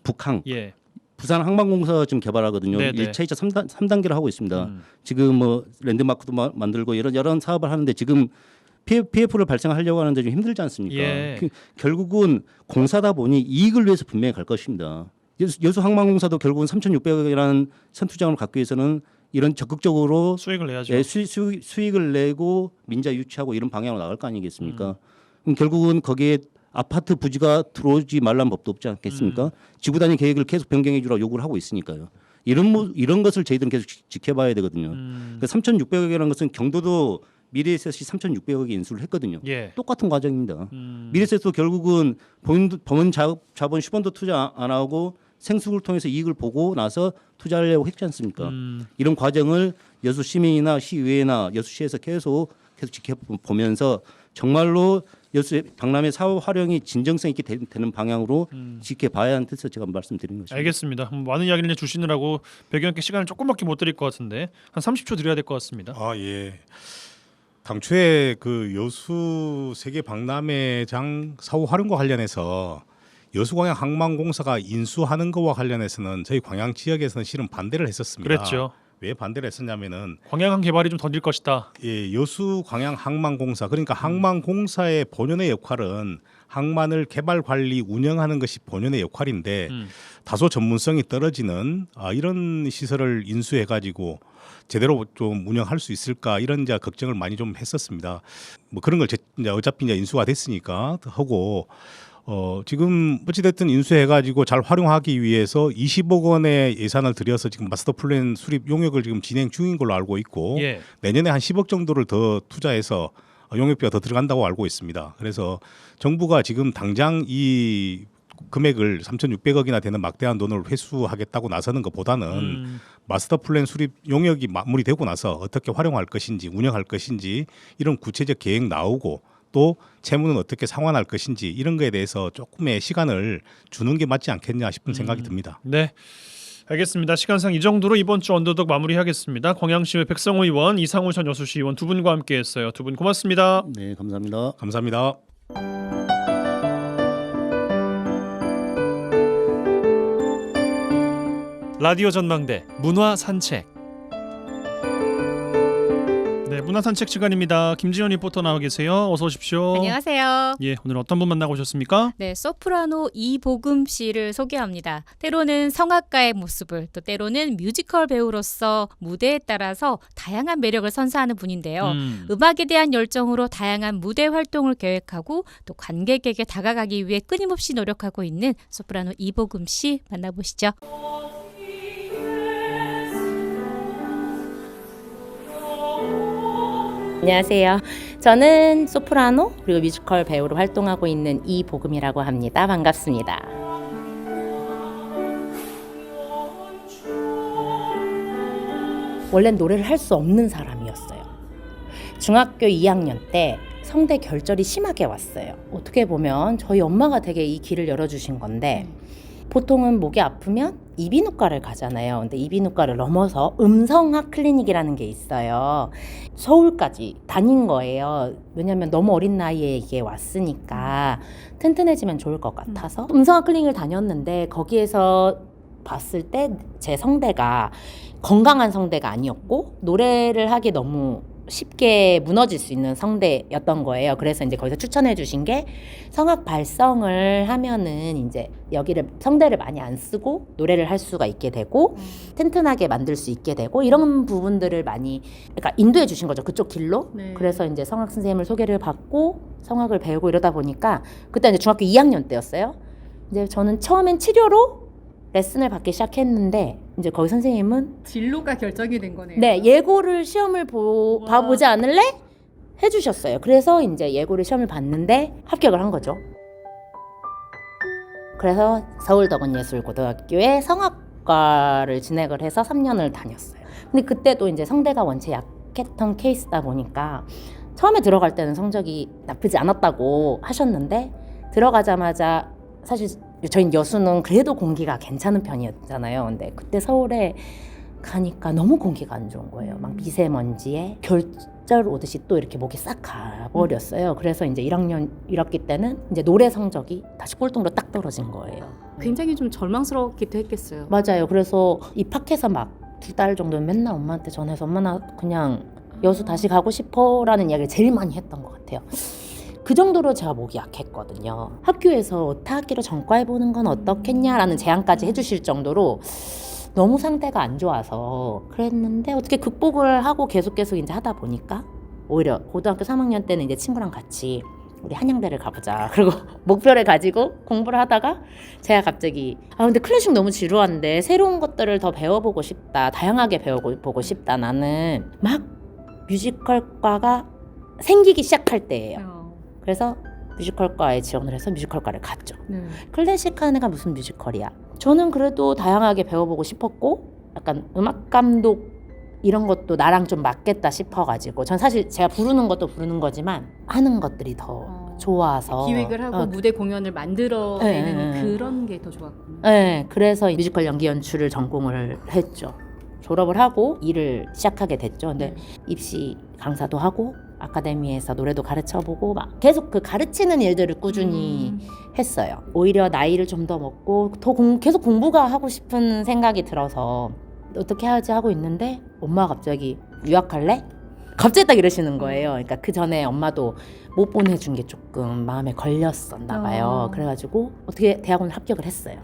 북항 예. 부산 항만공사가 지금 개발하거든요. 네네. 1차, 2차, 3단계를 하고 있습니다. 지금 뭐 랜드마크도 만들고 이런 여러 사업을 하는데 지금 PF를 발생하려고 하는데 좀 힘들지 않습니까? 예. 결국은 공사다 보니 이익을 위해서 분명히 갈 것입니다. 여수항만공사도 결국은 3,600억이라는 선투장을 갖기 위해서는 이런 적극적으로 수익을 내야죠. 예, 수익을 내고 민자 유치하고 이런 방향으로 나갈 거 아니겠습니까? 그럼 결국은 거기에 아파트 부지가 들어오지 말라는 법도 없지 않겠습니까? 지구 단위 계획을 계속 변경해 주라고 요구를 하고 있으니까요. 이런 것을 저희들은 계속 지켜봐야 되거든요. 그러니까 3,600억이라는 것은 경도도 미래에셋이 3,600억에 인수를 했거든요. 예. 똑같은 과정입니다. 미래에셋도 결국은 법원 자본 10원도 투자 안 하고 생수를 통해서 이익을 보고 나서 투자하려고 했지 않습니까? 이런 과정을 여수 시민이나 시의회나 여수시에서 계속 지켜보면서 정말로 여수 박람회 사업 활용이 진정성 있게 되는 방향으로 지켜봐야 하는 뜻에서 제가 말씀드리는 것입니다. 알겠습니다. 많은 이야기를 주시느라고 배경께 시간을 조금밖에 못 드릴 것 같은데 한 30초 드려야 될 것 같습니다. 아 예. 당초에 그 여수 세계 박람회장 사후 활용과 관련해서 여수광양항만공사가 인수하는 것과 관련해서는 저희 광양 지역에서는 실은 반대를 했었습니다. 그랬죠. 왜 반대를 했었냐면은 광양항 개발이 좀 더딜 것이다. 예, 여수광양항만공사 그러니까 항만공사의 본연의 역할은 항만을 개발 관리 운영하는 것이 본연의 역할인데 다소 전문성이 떨어지는 이런 시설을 인수해 가지고 제대로 좀 운영할 수 있을까 이런 이제 걱정을 많이 좀 했었습니다. 뭐 그런 걸 이제 어차피 이제 인수가 됐으니까 하고 지금 어찌됐든 인수해가지고 잘 활용하기 위해서 20억 원의 예산을 들여서 지금 마스터 플랜 수립 용역을 지금 진행 중인 걸로 알고 있고 예. 내년에 한 10억 정도를 더 투자해서 용역비가 더 들어간다고 알고 있습니다. 그래서 정부가 지금 당장 이 금액을 3,600억이나 되는 막대한 돈을 회수하겠다고 나서는 것보다는 마스터 플랜 수립 용역이 마무리되고 나서 어떻게 활용할 것인지 운영할 것인지 이런 구체적 계획 나오고 또 채무는 어떻게 상환할 것인지 이런 거에 대해서 조금의 시간을 주는 게 맞지 않겠냐 싶은 생각이 듭니다. 네. 알겠습니다. 시간상 이 정도로 이번 주 언더독 마무리하겠습니다. 광양시의 백성호 의원, 이상우 전 여수시 의원 두 분과 함께했어요. 두 분 고맙습니다. 네, 감사합니다. 감사합니다. 라디오 전망대 문화 산책. 네, 문화산책 시간입니다. 김지연 리포터 나와 계세요. 어서 오십시오. 안녕하세요. 예, 오늘 어떤 분 만나고 오셨습니까? 네, 소프라노 이보금 씨를 소개합니다. 때로는 성악가의 모습을, 또 때로는 뮤지컬 배우로서 무대에 따라서 다양한 매력을 선사하는 분인데요. 음악에 대한 열정으로 다양한 무대 활동을 계획하고 또 관객에게 다가가기 위해 끊임없이 노력하고 있는 소프라노 이보금 씨 만나보시죠. 안녕하세요. 저는 소프라노 그리고 뮤지컬 배우로 활동하고 있는 이보금이라고 합니다. 반갑습니다. 원래는 노래를 할 수 없는 사람이었어요. 중학교 2학년 때 성대 결절이 심하게 왔어요. 어떻게 보면 저희 엄마가 되게 이 길을 열어주신 건데 보통은 목이 아프면 이비인후과를 가잖아요. 근데 이비인후과를 넘어서 음성학 클리닉이라는 게 있어요. 서울까지 다닌 거예요. 왜냐면 너무 어린 나이에 이게 왔으니까 튼튼해지면 좋을 것 같아서 음성학 클리닉을 다녔는데 거기에서 봤을 때 제 성대가 건강한 성대가 아니었고 노래를 하기 너무 쉽게 무너질 수 있는 성대였던 거예요. 그래서 이제 거기서 추천해 주신 게 성악 발성을 하면은 이제 여기를 성대를 많이 안 쓰고 노래를 할 수가 있게 되고 튼튼하게 만들 수 있게 되고 이런 부분들을 많이 그러니까 인도해 주신 거죠. 그쪽 길로. 네. 그래서 이제 성악 선생님을 소개를 받고 성악을 배우고 이러다 보니까 그때 이제 중학교 2학년 때였어요. 이제 저는 처음엔 치료로 레슨을 받기 시작했는데 이제 거기 선생님은 진로가 결정이 된 거네요. 네, 예고를 시험을 봐보지 않을래? 해주셨어요. 그래서 이제 예고를 시험을 봤는데 합격을 한 거죠. 그래서 서울덕원예술고등학교에 성악과를 진학을 해서 3년을 다녔어요. 근데 그때도 이제 성대가 원체 약했던 케이스다 보니까 처음에 들어갈 때는 성적이 나쁘지 않았다고 하셨는데 들어가자마자 사실 저희 여수는 그래도 공기가 괜찮은 편이었잖아요. 근데 그때 서울에 가니까 너무 공기가 안 좋은 거예요. 막 미세먼지에 결절 오듯이 또 이렇게 목이 싹 가버렸어요. 그래서 이제 1학년 1학기 때는 이제 노래 성적이 다시 꼴등으로 딱 떨어진 거예요. 굉장히 좀 절망스럽기도 했겠어요. 맞아요. 그래서 입학해서 막 2달 정도는 맨날 엄마한테 전해서 엄마 나 그냥 여수 다시 가고 싶어라는 이야기를 제일 많이 했던 것 같아요. 그 정도로 제가 목이 약했거든요. 학교에서 타악기로 전과해보는 건 어떻겠냐라는 제안까지 해주실 정도로 너무 상태가 안 좋아서 그랬는데 어떻게 극복을 하고 계속 이제 하다 보니까 오히려 고등학교 3학년 때는 이제 친구랑 같이 우리 한양대를 가보자. 그리고 목표를 가지고 공부를 하다가 제가 갑자기 근데 클래식 너무 지루한데 새로운 것들을 더 배워보고 싶다. 다양하게 배워보고 싶다. 나는 막 뮤지컬과가 생기기 시작할 때예요. 그래서 뮤지컬과에 지원을 해서 뮤지컬과를 갔죠. 클래식 하는 애가 무슨 뮤지컬이야. 저는 그래도 다양하게 배워보고 싶었고 약간 음악 감독 이런 것도 나랑 좀 맞겠다 싶어가지고 전 사실 제가 부르는 것도 부르는 거지만 하는 것들이 더 좋아서 기획을 하고 무대 공연을 만들어내는 그런 게 더 좋았군요. 네, 그래서 뮤지컬 연기 연출을 전공을 했죠. 졸업을 하고 일을 시작하게 됐죠. 근데 입시 강사도 하고 아카데미에서 노래도 가르쳐보고 막 계속 그 가르치는 일들을 꾸준히 했어요. 오히려 나이를 좀 더 먹고 더 계속 공부가 하고 싶은 생각이 들어서 어떻게 하지 하고 있는데 엄마가 갑자기 유학할래? 갑자기 딱 이러시는 거예요. 그러니까 그 전에 엄마도 못 보내준 게 조금 마음에 걸렸었나 봐요. 그래가지고 어떻게 대학원을 합격을 했어요.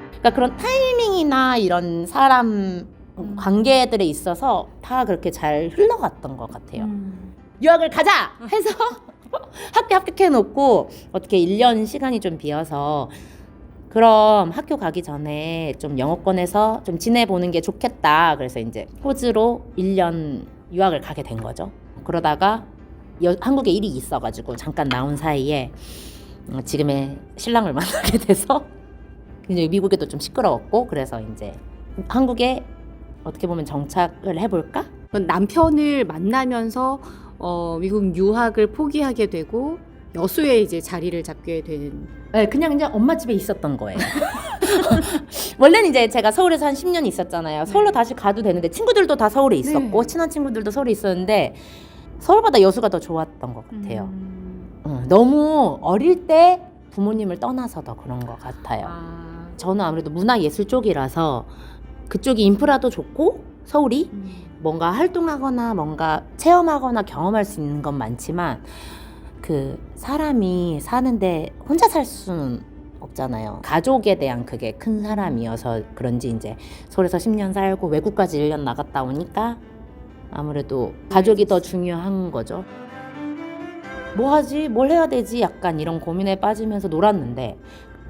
그러니까 그런 타이밍이나 이런 사람 관계들에 있어서 다 그렇게 잘 흘러갔던 것 같아요. 유학을 가자 해서 학교 합격해놓고 어떻게 1년 시간이 좀 비어서 그럼 학교 가기 전에 좀 영어권에서 좀 지내보는 게 좋겠다. 그래서 이제 호주로 1년 유학을 가게 된 거죠. 그러다가 한국에 일이 있어가지고 잠깐 나온 사이에 지금의 신랑을 만나게 돼서 이제 미국에도 좀 시끄러웠고 그래서 이제 한국에 어떻게 보면 정착을 해볼까? 남편을 만나면서 미국 유학을 포기하게 되고 여수에 이제 자리를 잡게 되는. 네, 그냥 이제 엄마 집에 있었던 거예요. 원래는 이제 제가 서울에서 한 10년 있었잖아요. 서울로 다시 가도 되는데 친구들도 다 서울에 있었고 친한 친구들도 서울에 있었는데 서울보다 여수가 더 좋았던 것 같아요. 너무 어릴 때 부모님을 떠나서 더 그런 것 같아요. 저는 아무래도 문화예술 쪽이라서 그쪽이 인프라도 좋고 서울이 뭔가 활동하거나 뭔가 체험하거나 경험할 수 있는 건 많지만 그 사람이 사는데 혼자 살 수는 없잖아요. 가족에 대한 그게 큰 사람이어서 그런지 이제 서울에서 10년 살고 외국까지 1년 나갔다 오니까 아무래도 가족이 더 중요한 거죠. 뭐 하지? 뭘 해야 되지? 약간 이런 고민에 빠지면서 놀았는데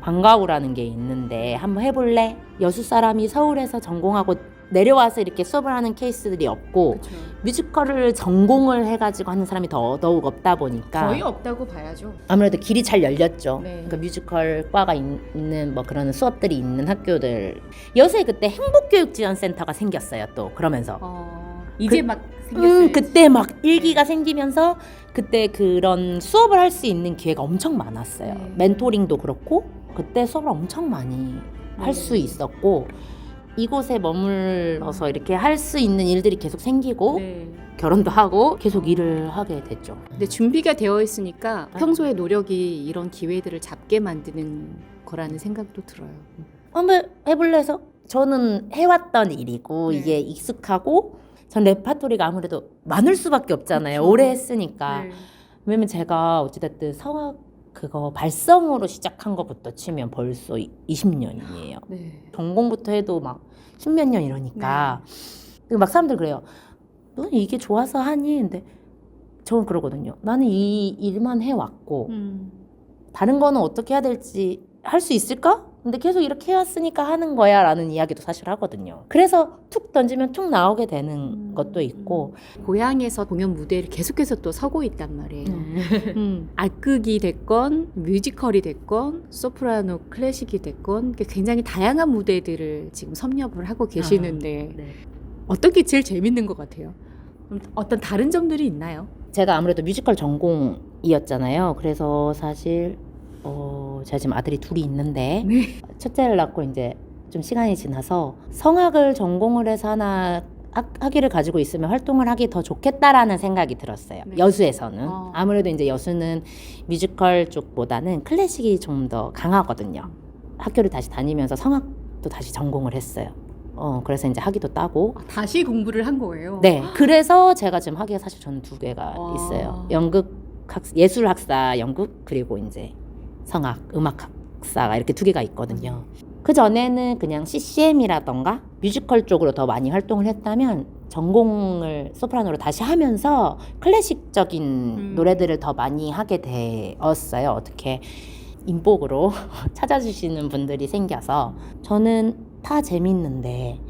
방과후라는 게 있는데 한번 해볼래? 여수 사람이 서울에서 전공하고 내려와서 이렇게 수업을 하는 케이스들이 없고 그쵸. 뮤지컬을 전공을 해가지고 하는 사람이 더욱 없다 보니까 거의 없다고 봐야죠. 아무래도 길이 잘 열렸죠. 네. 그러니까 뮤지컬과가 있는 뭐 그런 수업들이 있는 학교들. 여수에 그때 행복교육지원센터가 생겼어요. 또 그러면서 이제 막 생겼어요. 그때 막 일기가 생기면서 그때 그런 수업을 할 수 있는 기회가 엄청 많았어요. 네. 멘토링도 그렇고 그때 수업을 엄청 많이 할 수 있었고 이곳에 머물러서 이렇게 할 수 있는 일들이 계속 생기고 네. 결혼도 하고 계속 일을 하게 됐죠. 근데 준비가 되어 있으니까 평소의 노력이 이런 기회들을 잡게 만드는 거라는 생각도 들어요. 한번 해볼래 해서 저는 해왔던 일이고 네. 이게 익숙하고 전 레파토리가 아무래도 많을 수밖에 없잖아요. 그쵸. 오래 했으니까. 네. 왜냐면 제가 어찌됐든 성악 그거 발성으로 시작한 것부터 치면 벌써 20년이에요. 네. 전공부터 해도 막 10몇 년 이러니까 막 사람들 그래요. 너 이게 좋아서 하니? 근데 저는 그러거든요. 나는 이 일만 해왔고 다른 거는 어떻게 해야 될지 할 수 있을까? 근데 계속 이렇게 해왔으니까 하는 거야 라는 이야기도 사실 하거든요. 그래서 툭 던지면 툭 나오게 되는 것도 있고 고향에서 공연 무대를 계속해서 또 서고 있단 말이에요. 악극이 됐건 뮤지컬이 됐건 소프라노 클래식이 됐건 굉장히 다양한 무대들을 지금 섭렵을 하고 계시는데 네. 어떤 게 제일 재밌는 것 같아요? 어떤 다른 점들이 있나요? 제가 아무래도 뮤지컬 전공이었잖아요. 그래서 사실 제가 지금 아들이 둘이 있는데 첫째를 낳고 이제 좀 시간이 지나서 성악을 전공을 해서 하나 학위를 가지고 있으면 활동을 하기 더 좋겠다라는 생각이 들었어요. 네. 여수에서는 아무래도 이제 여수는 뮤지컬 쪽보다는 클래식이 좀 더 강하거든요. 학교를 다시 다니면서 성악도 다시 전공을 했어요. 그래서 이제 학위도 따고. 다시 공부를 한 거예요. 네. 그래서 제가 지금 학위가 사실 저는 2개가 와. 있어요. 예술학사 연극 그리고 이제 성악 음악학사가 이렇게 2개가 있거든요. 그 전에는 그냥 CCM이라던가 뮤지컬 쪽으로 더 많이 활동을 했다면 전공을 소프라노로 다시 하면서 클래식적인 노래들을 더 많이 하게 되었어요. 어떻게 인복으로 찾아주시는 분들이 생겨서 저는 다 재밌는데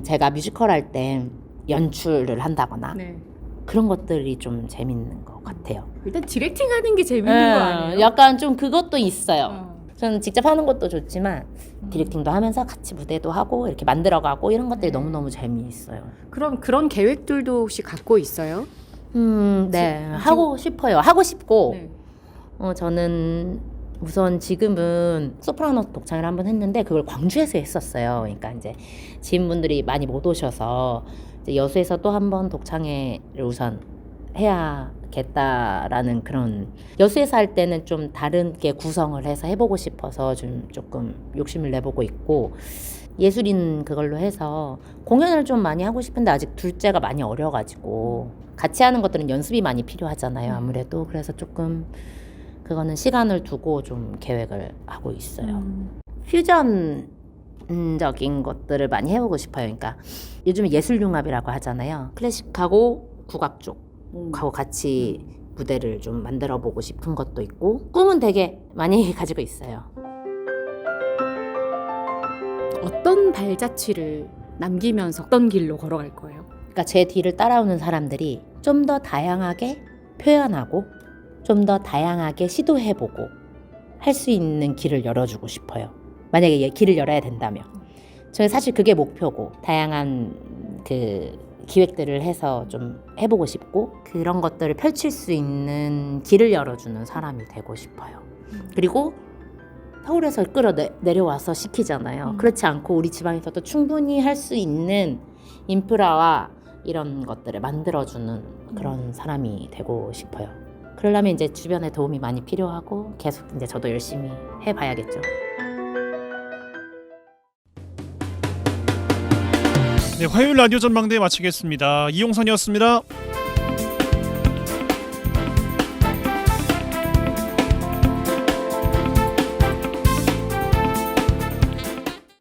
제가 뮤지컬 할 때 연출을 한다거나 네. 그런 것들이 좀 재밌는 것 같아요. 일단 디렉팅 하는 게 재밌는 거 아니에요? 약간 좀 그것도 있어요. 저는 직접 하는 것도 좋지만 디렉팅도 하면서 같이 무대도 하고 이렇게 만들어가고 이런 것들이 너무너무 재미있어요. 그럼 그런 계획들도 혹시 갖고 있어요? 네. 하고 싶어요. 하고 싶고 네. 저는 우선 지금은 소프라노 독창을 한번 했는데 그걸 광주에서 했었어요. 그러니까 이제 지인분들이 많이 못 오셔서 이제 여수에서 또 한번 독창회를 우선 해야겠다라는 그런, 여수에서 할 때는 좀 다르게 구성을 해서 해보고 싶어서 좀 조금 욕심을 내보고 있고, 예술인 그걸로 해서 공연을 좀 많이 하고 싶은데 아직 둘째가 많이 어려가지고 같이 하는 것들은 연습이 많이 필요하잖아요 아무래도. 그래서 조금 그거는 시간을 두고 좀 계획을 하고 있어요. 퓨전적인 것들을 많이 해보고 싶어요. 그러니까 요즘에 예술융합이라고 하잖아요. 클래식하고 국악 쪽하고 같이 무대를 좀 만들어 보고 싶은 것도 있고, 꿈은 되게 많이 가지고 있어요. 어떤 발자취를 남기면서 어떤 길로 걸어갈 거예요? 그러니까 제 뒤를 따라오는 사람들이 좀 더 다양하게 표현하고 좀 더 다양하게 시도해보고 할 수 있는 길을 열어주고 싶어요. 만약에 길을 열어야 된다면. 저는 사실 그게 목표고, 다양한 그 기획들을 해서 좀 해보고 싶고, 그런 것들을 펼칠 수 있는 길을 열어주는 사람이 되고 싶어요. 그리고 서울에서 내려와서 시키잖아요. 그렇지 않고 우리 지방에서도 충분히 할 수 있는 인프라와 이런 것들을 만들어주는 그런 사람이 되고 싶어요. 그러려면 이제 주변에 도움이 많이 필요하고 계속 이제 저도 열심히 해봐야겠죠. 네, 화요일 라디오 전망대 마치겠습니다. 이용선이었습니다.